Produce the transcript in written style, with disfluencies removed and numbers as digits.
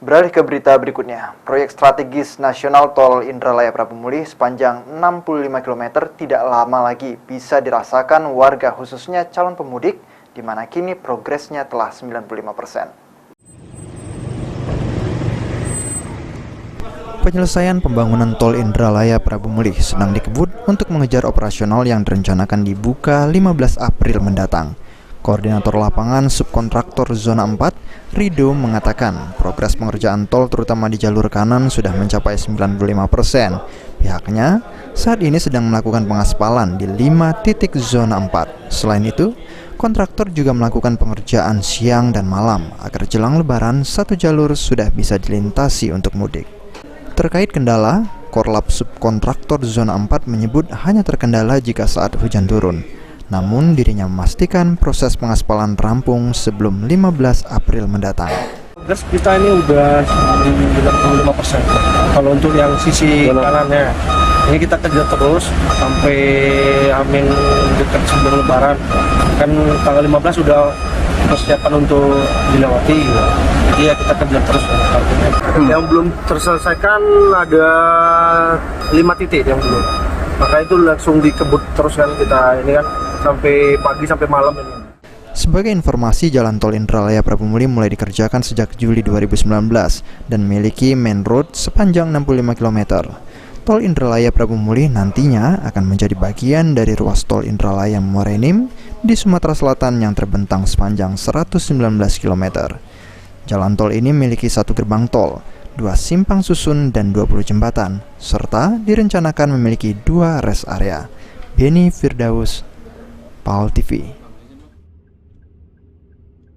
Beralih ke berita berikutnya, proyek strategis nasional Tol Indralaya Prabu Mulih sepanjang 65 km tidak lama lagi bisa dirasakan warga khususnya calon pemudik, di mana kini progresnya telah 95%. Penyelesaian pembangunan Tol Indralaya Prabu Mulih sedang dikebut untuk mengejar operasional yang direncanakan dibuka 15 April mendatang. Koordinator lapangan subkontraktor Zona 4, Rido, mengatakan progres pengerjaan tol terutama di jalur kanan sudah mencapai 95%. Pihaknya saat ini sedang melakukan pengaspalan di 5 titik Zona 4. Selain itu, kontraktor juga melakukan pengerjaan siang dan malam agar jelang Lebaran satu jalur sudah bisa dilintasi untuk mudik. Terkait kendala, Korlap subkontraktor Zona 4 menyebut hanya terkendala jika saat hujan turun. Namun dirinya memastikan proses pengaspalan rampung sebelum 15 April mendatang. Progres kita ini udah 95%. Kalau untuk yang sisi kanannya, ini kita kerja terus sampai amin dekat sebelum Lebaran. Kan tanggal 15 sudah persiapan untuk dilewati. Jadi ya kita kerja terus. Yang belum terselesaikan ada 5 titik yang belum. Maka itu langsung dikebut terus kan kita ini kan sampai pagi sampai malam ini. Sebagai informasi, jalan tol Indralaya Prabu Mulih mulai dikerjakan sejak Juli 2019 dan memiliki main road sepanjang 65 km. Tol Indralaya Prabu Mulih nantinya akan menjadi bagian dari ruas tol Indralaya Morenim di Sumatera Selatan yang terbentang sepanjang 119 km. Jalan tol ini memiliki 1 gerbang tol, 2 simpang susun dan 20 jembatan, serta direncanakan memiliki 2 rest area. Beni Firdaus, PAL TV.